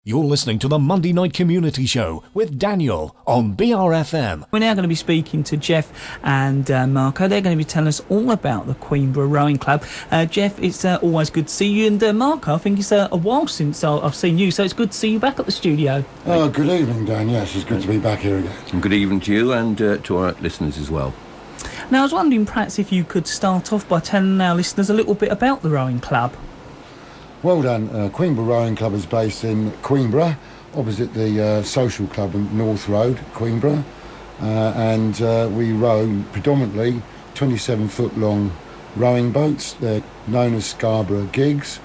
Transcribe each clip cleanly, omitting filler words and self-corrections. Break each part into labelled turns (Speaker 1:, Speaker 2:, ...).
Speaker 1: You're listening to the Monday Night Community Show with Daniel on BRFM.
Speaker 2: We're now going to be speaking to Jeff and Marco. They're going to be telling us all about the Queenborough Rowing Club. Jeff, it's always good to see you. And Marco, I think it's a while since I've seen you, so it's good to see you back at the studio.
Speaker 3: Oh, good evening, Dan. Yes, it's good to be back here again.
Speaker 4: And good evening to you and to our listeners as well.
Speaker 2: Now, I was wondering perhaps if you could start off by telling our listeners a little bit about the rowing club.
Speaker 3: Well done. Queenborough Rowing Club is based in Queenborough, opposite the social club on North Road, Queenborough. And we row predominantly 27-foot long rowing boats. They're known as Scarborough gigs,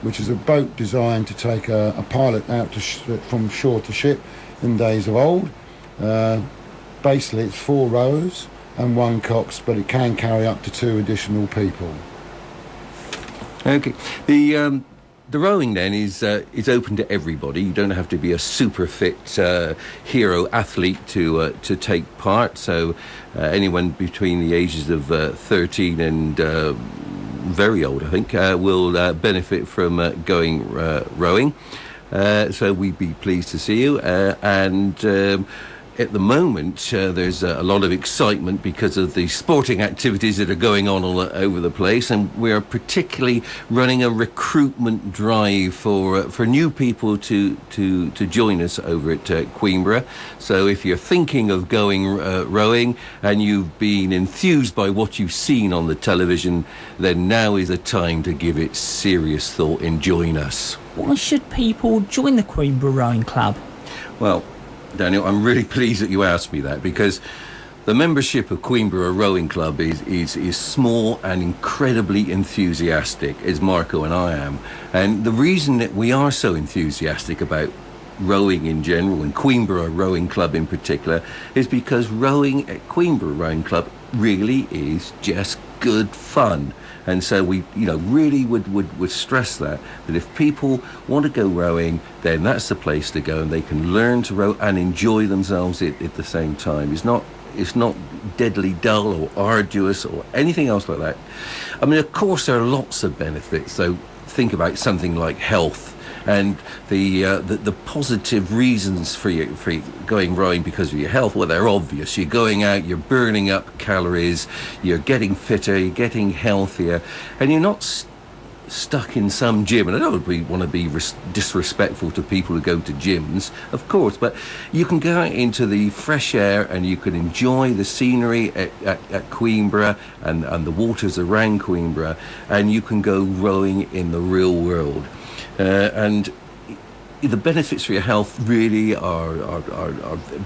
Speaker 3: which is a boat designed to take a pilot out from shore to ship in days of old. Basically, it's 4 rowers and 1 cox, but it can carry up to 2 additional people.
Speaker 4: Okay. The rowing then is open to everybody. You don't have to be a super fit hero athlete to take part. So anyone between the ages of 13 and very old, I think, will benefit from going rowing. So we'd be pleased to see you. At the moment, there's a lot of excitement because of the sporting activities that are going on all over the place, and we're particularly running a recruitment drive for new people to join us over at Queenborough. So if you're thinking of going rowing and you've been enthused by what you've seen on the television, then now is the time to give it serious thought and join us.
Speaker 2: Why should people join the Queenborough Rowing Club?
Speaker 4: Well, Daniel, I'm really pleased that you asked me that, because the membership of Queenborough Rowing Club is small and incredibly enthusiastic, as Marco and I am. And the reason that we are so enthusiastic about rowing in general, and Queenborough Rowing Club in particular, is because rowing at Queenborough Rowing Club really is just good fun. And so we, really would stress that if people want to go rowing, then that's the place to go, and they can learn to row and enjoy themselves at the same time. It's not deadly dull or arduous or anything else like that. I mean, of course, there are lots of benefits. So think about something like health and the positive reasons for you going rowing because of your health. Well, they're obvious. You're going out, you're burning up calories, you're getting fitter, you're getting healthier, and you're not stuck in some gym. And I don't want to be disrespectful to people who go to gyms, of course, but you can go out into the fresh air and you can enjoy the scenery at Queenborough and the waters around Queenborough, and you can go rowing in the real world. And the benefits for your health really are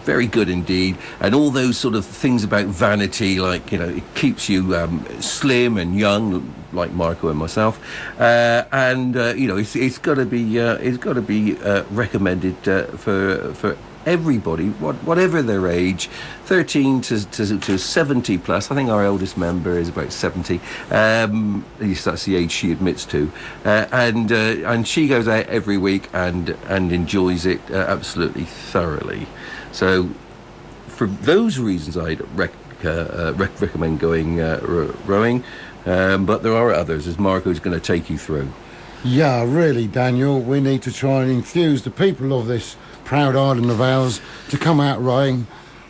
Speaker 4: very good indeed. And all those sort of things about vanity, like, it keeps you slim and young, like Marco and myself. It's got to be recommended for everybody, whatever their age, 13 to 70 plus. I think our eldest member is about 70. At least that's the age she admits to. And she goes out every week and enjoys it absolutely thoroughly. So for those reasons, I'd recommend going rowing. But there are others, as Marco's going to take you through.
Speaker 3: Yeah, really, Daniel, we need to try and enthuse the people of this proud island of ours to come out rowing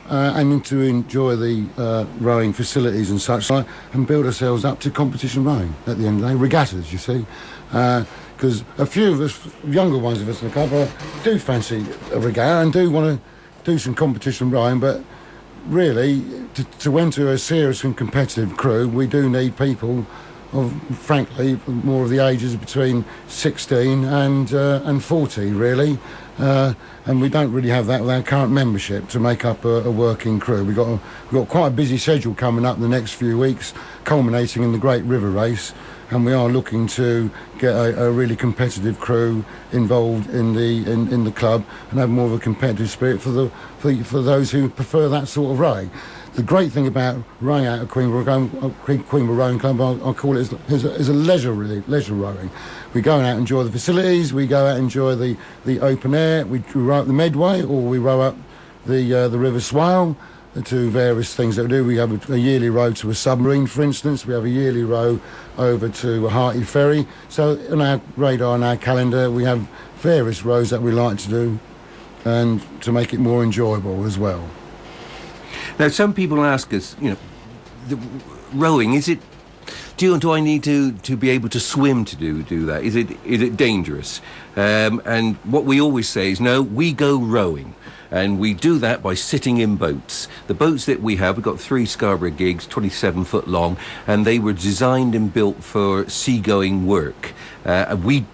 Speaker 3: and to enjoy the rowing facilities and such, and build ourselves up to competition rowing at the end of the day, regattas, you see. Because a few of us, younger ones of us in the club, do fancy a regatta and do want to do some competition rowing, but really, to enter a serious and competitive crew, we do need people of, frankly, more of the ages between 16 and 40, really. And we don't really have that with our current membership to make up a working crew. We've got quite a busy schedule coming up in the next few weeks, culminating in the Great River Race, and we are looking to get a really competitive crew involved in the club and have more of a competitive spirit for those who prefer that sort of rowing. The great thing about rowing out at Queenborough Rowing Club, I'll call it, is a leisure rowing. We go out and enjoy the facilities, we go out and enjoy the open air, we row up the Medway, or we row up the River Swale to various things that we do. We have a yearly row to a submarine, for instance. We have a yearly row over to a Hearty Ferry. So on our radar and our calendar, we have various rows that we like to do, and to make it more enjoyable as well.
Speaker 4: Now, some people ask us, the rowing, do I need to be able to swim to do that? Is it dangerous? And what we always say is, no, we go rowing. And we do that by sitting in boats. The boats that we've got 3 Scarborough gigs, 27 foot long, and they were designed and built for seagoing work. We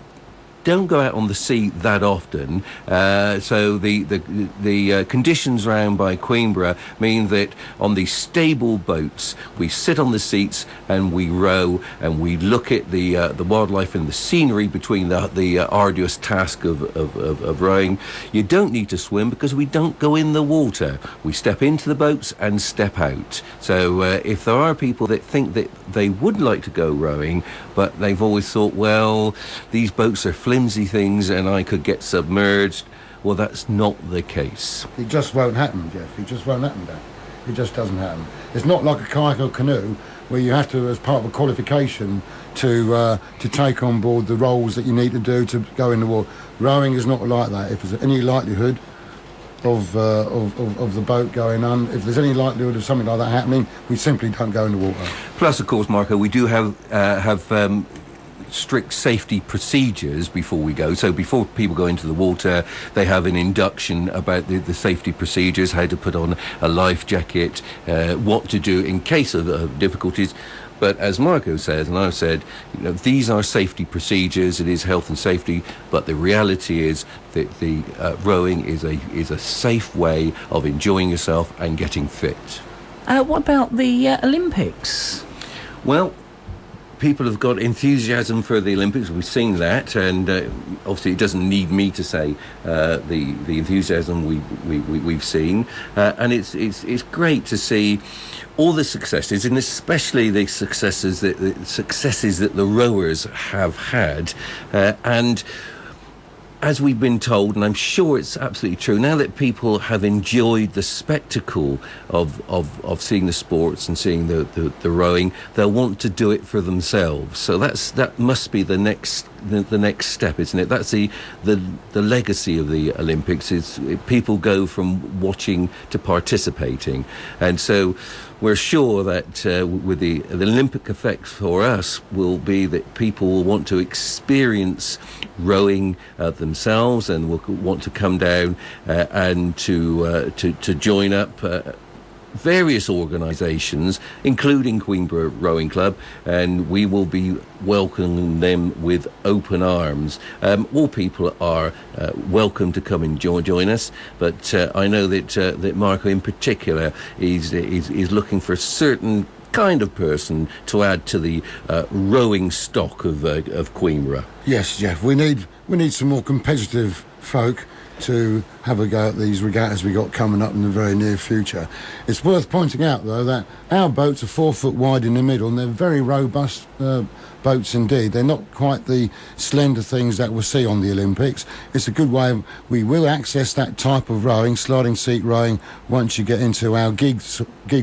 Speaker 4: don't go out on the sea that often, so the conditions round by Queenborough mean that on these stable boats we sit on the seats and we row and we look at the wildlife and the scenery between the arduous task of rowing. You don't need to swim because we don't go in the water. We step into the boats and step out. So if there are people that think that they would like to go rowing, but they've always thought, well, these boats are flimsy things and I could get submerged, well, that's not the case.
Speaker 3: It just won't happen, Jeff. It just won't happen, Dan. It just doesn't happen. It's not like a kayak or canoe where you have to, as part of a qualification, to take on board the roles that you need to do to go in the water. Rowing is not like that. If there's any likelihood of the boat going on, if there's any likelihood of something like that happening, we simply don't go in the water.
Speaker 4: Plus, of course, Marco, we do have strict safety procedures before we go. So before people go into the water, they have an induction about the safety procedures, how to put on a life jacket, what to do in case of difficulties. But as Marco says, and I've said, these are safety procedures. It is health and safety. But the reality is that the rowing is a safe way of enjoying yourself and getting fit.
Speaker 2: What about the Olympics?
Speaker 4: Well, people have got enthusiasm for the Olympics. We've seen that, and obviously it doesn't need me to say the enthusiasm we've seen, and it's great to see all the successes, and especially the successes that the rowers have had, and as we've been told, and I'm sure it's absolutely true, now that people have enjoyed the spectacle of seeing the sports and seeing the rowing, they'll want to do it for themselves. So that must be the next step, isn't it? That's the legacy of the Olympics, is people go from watching to participating. And so we're sure that with the Olympic effect for us will be that people will want to experience rowing themselves and will want to come down and to join up various organisations, including Queenborough Rowing Club, and we will be welcoming them with open arms. All people are welcome to come and join us, but I know that Marco in particular is looking for a certain kind of person to add to the rowing stock of Queenborough.
Speaker 3: Yes, Jeff, we need some more competitive folk to have a go at these regattas we got coming up in the very near future. It's worth pointing out, though, that our boats are 4 foot wide in the middle, and they're very robust boats indeed. They're not quite the slender things that we'll see on the Olympics. It's a good way. We will access that type of rowing, sliding seat rowing, once you get into our gig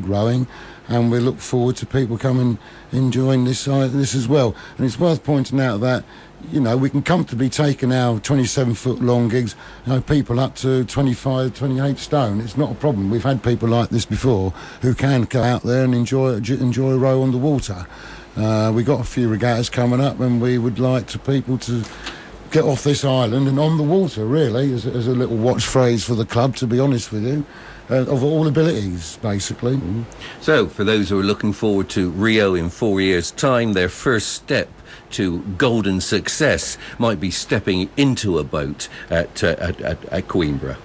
Speaker 3: rowing, and we look forward to people coming enjoying this as well. And it's worth pointing out that we can comfortably take in our 27 foot long gigs, people up to 25, 28 stone. It's not a problem. We've had people like this before who can go out there and enjoy a row on the water. We've got a few regattas coming up, and we would like people to get off this island and on the water, really, as a little watch phrase for the club, to be honest with you. Of all abilities, basically. Mm-hmm.
Speaker 4: So, for those who are looking forward to Rio in 4 years' time, their first step to golden success might be stepping into a boat at Queenborough.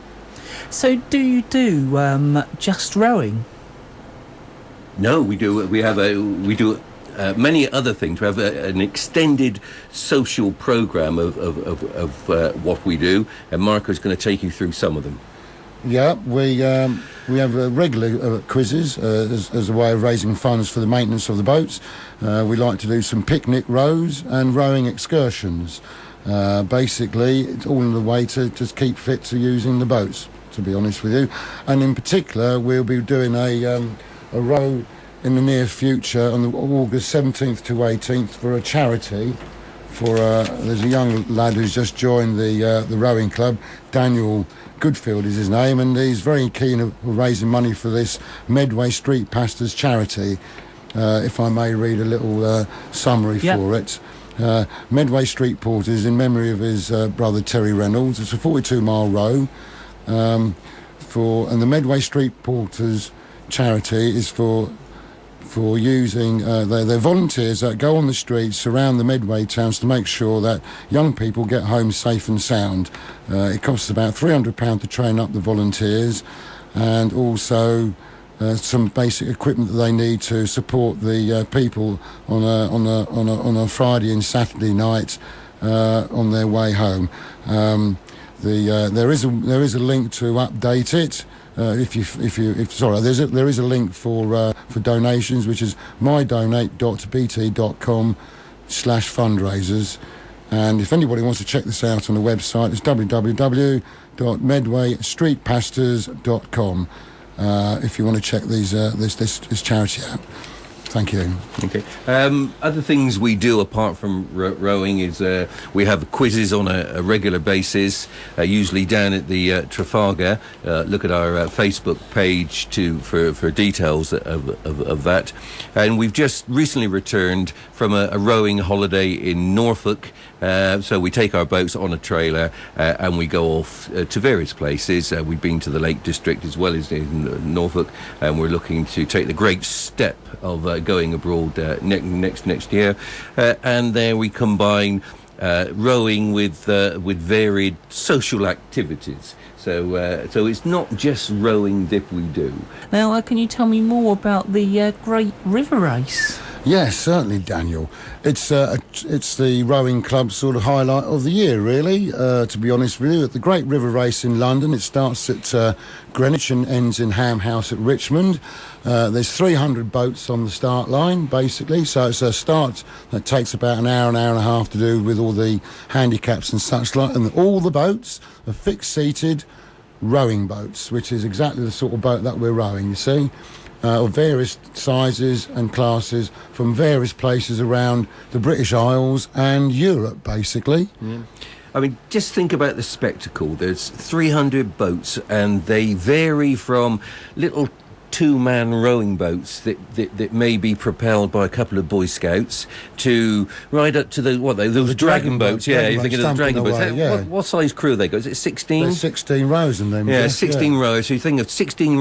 Speaker 2: So, do you do just rowing?
Speaker 4: No, we do. We do many other things. We have an extended social programme of what we do, and Marco's going to take you through some of them.
Speaker 3: Yeah, we have regular quizzes as a way of raising funds for the maintenance of the boats. We like to do some picnic rows and rowing excursions. Basically, it's all in the way to just keep fit to using the boats, to be honest with you. And in particular, we'll be doing a row in the near future on August 17th to 18th for a charity there's a young lad who's just joined the rowing club. Daniel Goodfield is his name, and he's very keen of raising money for this Medway Street Pastors charity. If I may read a little summary for it. Medway Street Porters, in memory of his brother Terry Reynolds. It's a 42-mile row. And the Medway Street Porters charity is for using they're volunteers that go on the streets, surround the Medway towns to make sure that young people get home safe and sound. It costs about £300 to train up the volunteers, and also some basic equipment that they need to support the people on a Friday and Saturday night on their way home. There is a link to update it. There is a link for donations, which is mydonate.bt.com/fundraisers. And if anybody wants to check this out on the website, it's www.medwaystreetpastors.com. If you want to check this charity out. Thank you.
Speaker 4: Okay. Other things we do apart from rowing is we have quizzes on a regular basis, usually down at the Trafalgar. Look at our Facebook page for details of that. And we've just recently returned from a rowing holiday in Norfolk. So we take our boats on a trailer and we go off to various places. We've been to the Lake District as well as in Norfolk, and we're looking to take the great step of going abroad next year. And there we combine rowing with varied social activities. So it's not just rowing that we do.
Speaker 2: Now, can you tell me more about the Great River Race?
Speaker 3: Yes, certainly, Daniel. It's the rowing club's sort of highlight of the year, really, to be honest with you. At the Great River Race in London, it starts at Greenwich and ends in Ham House at Richmond. There's 300 boats on the start line, basically, so it's a start that takes about an hour and a half to do with all the handicaps and such like, and all the boats are fixed-seated rowing boats, which is exactly the sort of boat that we're rowing, you see. Of various sizes and classes from various places around the British Isles and Europe, basically.
Speaker 4: Yeah. I mean, just think about the spectacle. There's 300 boats, and they vary from little two-man rowing boats that may be propelled by a couple of Boy Scouts to right up to those dragon boats. Yeah, you're thinking of the dragon boats. What size crew they got? Is it 16?
Speaker 3: There's 16 rowers in them.
Speaker 4: Yeah, 16 rowers. So you think of 16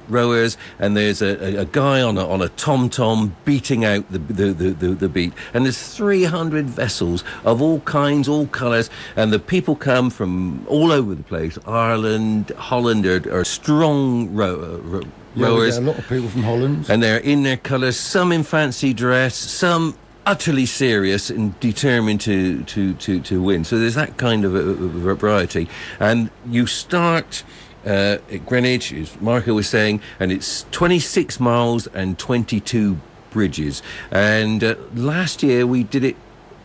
Speaker 4: rowers, and there's a guy on a tom-tom beating out the beat, and there's 300 vessels of all kinds, all colours, and the people come from all over the place. Ireland, Holland are strong rowers.
Speaker 3: We get a lot of people from Holland,
Speaker 4: and they're in their colours, some in fancy dress, some utterly serious and determined to win. So there's that kind of a variety, and you start at Greenwich, as Marco was saying, and it's 26 miles and 22 bridges. And last year we did it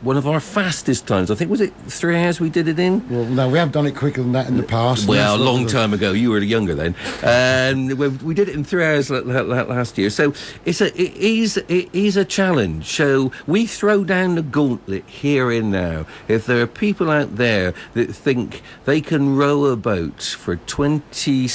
Speaker 4: one of our fastest times. I think, was it 3 hours we did it in?
Speaker 3: Well, no, we have done it quicker than that in the past.
Speaker 4: Well, a long time ago. You were younger then. And we did it in 3 hours last year. So it is a challenge. So we throw down the gauntlet here and now. If there are people out there that think they can row a boat for 22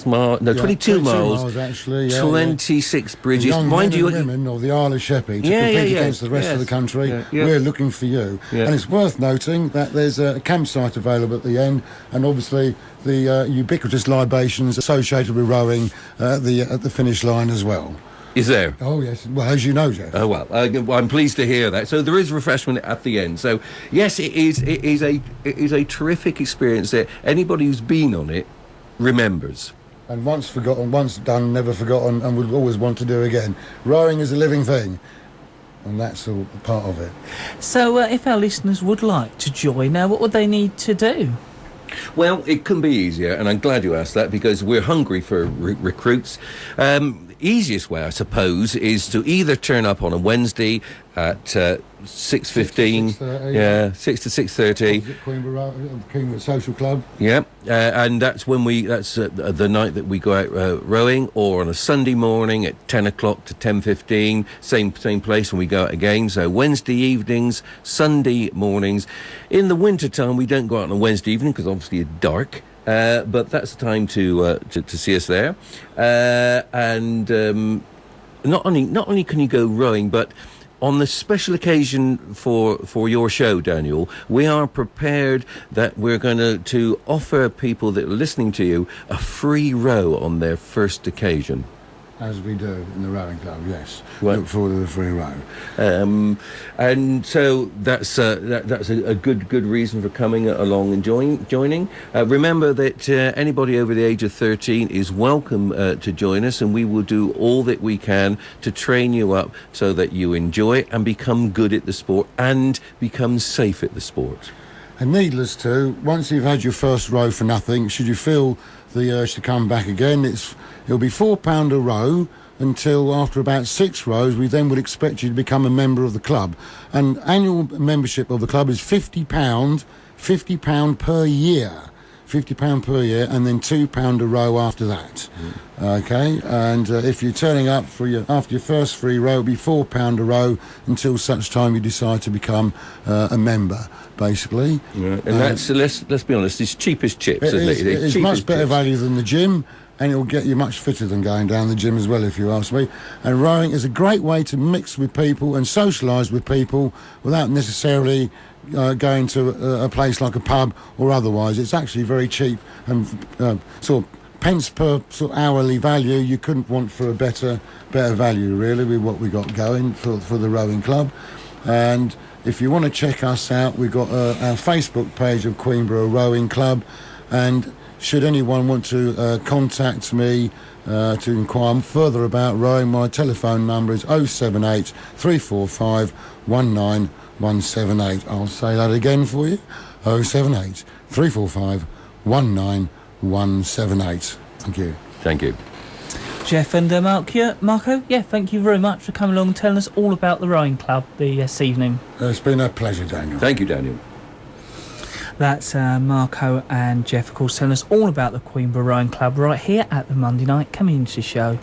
Speaker 4: miles,
Speaker 3: actually,
Speaker 4: 26 bridges.
Speaker 3: Young men and women of the Isle of Sheppey to compete against the rest of the country. We're looking for you. And it's worth noting that there's a campsite available at the end, and obviously the ubiquitous libations associated with rowing at the finish line as well.
Speaker 4: Is there?
Speaker 3: Oh yes, well, as you know, Jeff.
Speaker 4: Oh well, I'm pleased to hear that. So there is refreshment at the end. So yes, it is a terrific experience that anybody who's been on it remembers.
Speaker 3: And once forgotten, once done, never forgotten, and would always want to do again. Rowing is a living thing, and that's all part of it. So
Speaker 2: if our listeners would like to join, what would they need to do?
Speaker 4: Well, it can be easier, and I'm glad you asked that, because we're hungry for recruits. easiest way, I suppose, is to either turn up on a Wednesday at 6:15.
Speaker 3: 6:30,
Speaker 4: Yeah, 6 to 6:30.
Speaker 3: Queenborough Social Club.
Speaker 4: Yeah, and that's when that's the night that we go out rowing, or on a Sunday morning at 10 o'clock to 10:15, same place, and we go out again. So Wednesday evenings, Sunday mornings. In the winter time, we don't go out on a Wednesday evening because obviously it's dark. But that's the time to see us there, and not only can you go rowing, but on the special occasion for your show, Daniel, we are prepared that we're going to offer people that are listening to you a free row on their first occasion.
Speaker 3: As we do in the rowing club, yes.
Speaker 4: Well,
Speaker 3: Look forward to the free row.
Speaker 4: And so that's a good reason for coming along and joining. Remember that anybody over the age of 13 is welcome to join us, and we will do all that we can to train you up so that you enjoy it and become good at the sport and become safe at the sport.
Speaker 3: And needless to, once you've had your first row for nothing, should you feel the urge to come back again, it'll be £4 a row until after about 6 rows we then would expect you to become a member of the club. And annual membership of the club is £50 per year. £50 per year, and then £2 a row after that. Okay, and if you're turning up after your first free row, it'll be £4 a row until such time you decide to become a member, basically.
Speaker 4: Right. And that's let's be honest, it's cheap as chips, isn't it?
Speaker 3: It's much better value than the gym, and it'll get you much fitter than going down the gym as well, if you ask me. And rowing is a great way to mix with people and socialise with people without necessarily going to a place like a pub or otherwise. It's actually very cheap, and sort of pence per sort of hourly value you couldn't want for a better value, really, with what we got going for the rowing club. And if you want to check us out, we've got our Facebook page of Queenborough Rowing Club, and should anyone want to contact me to inquire further about rowing, my telephone number is 078 345 19178. I'll say that again for you, 078 345 19178. Thank you.
Speaker 4: Thank you.
Speaker 2: Jeff and Marco, thank you very much for coming along and telling us all about the rowing club this evening.
Speaker 3: It's been a pleasure, Daniel.
Speaker 4: Thank you, Daniel.
Speaker 2: That's Marco and Jeff, of course, telling us all about the Queenborough Rowing Club right here at the Monday Night Community Show.